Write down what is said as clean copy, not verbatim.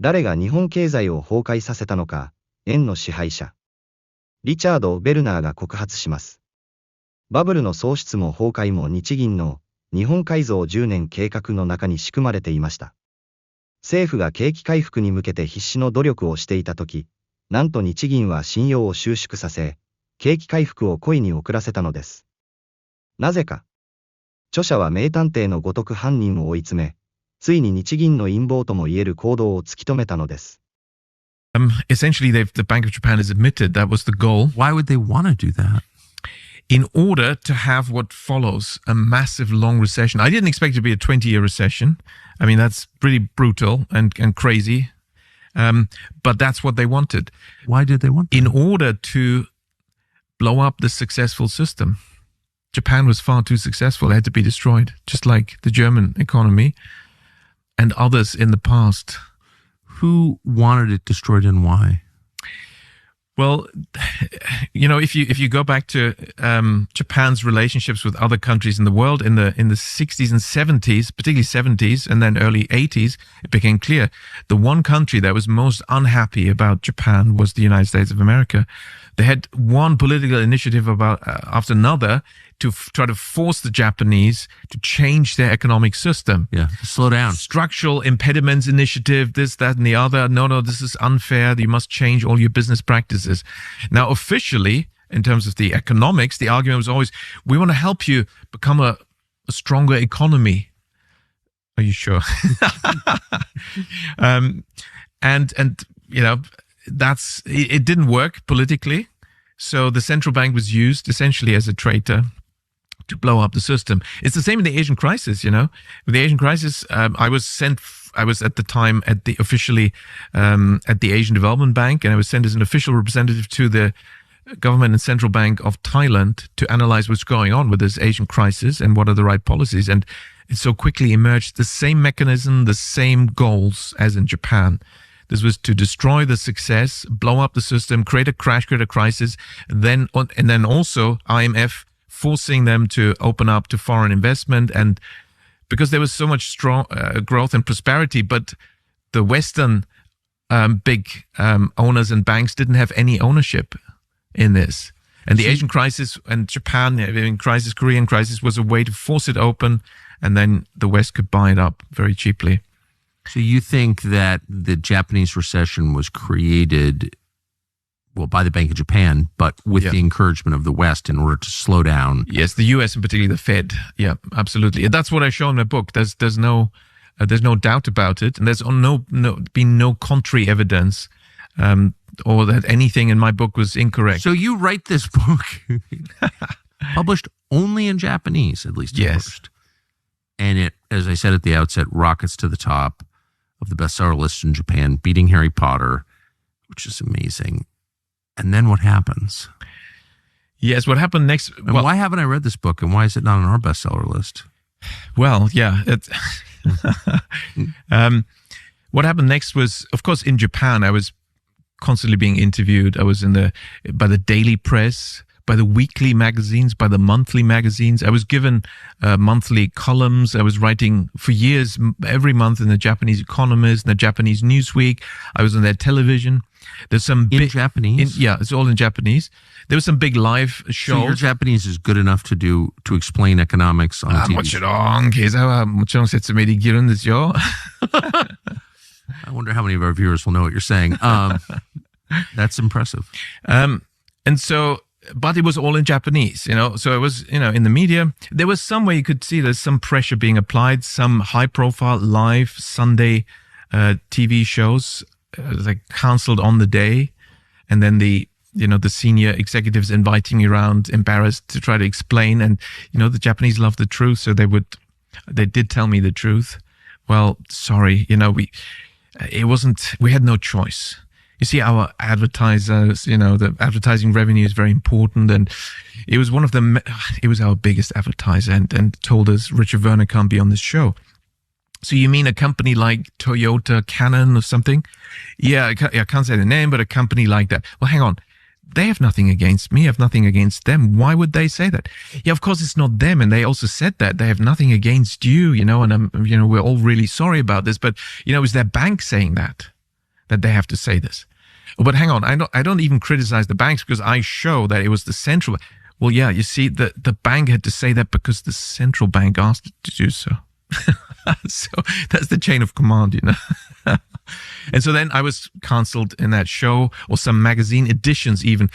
誰が日本経済を崩壊させたのか、円の支配者。リチャード・ヴェルナーが告発します。バブルの喪失も崩壊も日銀の日本改造10年計画の中に仕組まれていました。政府が景気回復に向けて必死の努力をしていたとき、なんと日銀は信用を収縮させ、景気回復を故意に遅らせたのです。なぜか。著者は名探偵のごとく犯人を追い詰め、ついに日銀の陰謀とも言える行動を突き止めたのです。Essentially, the Bank of Japan has admitted that was the goal. Why would they want to do that? In order to have what follows, a massive long recession. I didn't expect it to be a 20-year recession. I mean, that's pretty brutal and crazy. But that's what they wanted. Why did they want that? In order to blow up the successful system. Japan was far too successful. It had to be destroyed, just like the German economy and others in the past. Who wanted it destroyed and why? Well, if you go back to Japan's relationships with other countries in the world in the 60s and 70s, particularly 70s and then early 80s, it became clear the one country that was most unhappy about Japan was the United States of America. They had one political initiative after another to try to force the Japanese to change their economic system. Yeah, slow down. Structural impediments initiative, this, that, and the other. No, this is unfair. You must change all your business practices. Now, officially, in terms of the economics, the argument was always, we want to help you become a stronger economy. Are you sure? It didn't work politically. So the central bank was used essentially as a traitor to blow up the system. It's the same in the Asian crisis, With the Asian crisis, I was at the time at the Asian Development Bank, and I was sent as an official representative to the government and central bank of Thailand to analyze what's going on with this Asian crisis and what are the right policies. And it so quickly emerged the same mechanism, the same goals as in Japan. This was to destroy the success, blow up the system, create a crash, create a crisis, and then also IMF forcing them to open up to foreign investment, and because there was so much strong growth and prosperity, but the Western big owners and banks didn't have any ownership in this. And the Asian crisis and Japan crisis, Korean crisis was a way to force it open, and then the West could buy it up very cheaply. So you think that the Japanese recession was created, well, by the Bank of Japan, but with the encouragement of the West in order to slow down? Yes, the U.S. and particularly the Fed. Yeah, absolutely. That's what I show in my book. There's no doubt about it, and there's been no contrary evidence, or that anything in my book was incorrect. So you write this book, published only in Japanese, at least at first, and it, as I said at the outset, rockets to the top of the bestseller list in Japan, beating Harry Potter, which is amazing. And then what happens? Yes, what happened next? And why haven't I read this book, and why is it not on our bestseller list? Well, yeah. What happened next was, of course, in Japan, I was constantly being interviewed. I was by the daily press, by the weekly magazines, by the monthly magazines. I was given monthly columns. I was writing for years, every month, in the Japanese Economist, in the Japanese Newsweek. I was on their television. There's some in Japanese. It's all in Japanese. There was some big live shows. So your Japanese is good enough to explain economics on TV. もちろん、経済はもちろん説明できるんですよ。I wonder how many of our viewers will know what you're saying. That's impressive. But it was all in Japanese, So it was, in the media. There was some way you could see there's some pressure being applied, some high-profile live Sunday TV shows like canceled on the day, and then the senior executives inviting me around, embarrassed to try to explain. And the Japanese love the truth, so they did tell me the truth. Well, sorry, we had no choice. You see, our advertisers, the advertising revenue is very important, and it was it was our biggest advertiser, and told us Richard Werner can't be on this show. So you mean a company like Toyota, Canon, or something? Yeah, I can't say the name, but a company like that. Well, hang on. They have nothing against me. I have nothing against them. Why would they say that? Yeah, of course it's not them. And they also said that they have nothing against you, and we're all really sorry about this. But, it's their bank saying that. that they have to say this. But hang on, I don't even criticize the banks because I show that it was the central. Well, yeah, you see, the bank had to say that because the central bank asked it to do so. So that's the chain of command, you know. And so then I was counseled in that show, or some magazine editions even.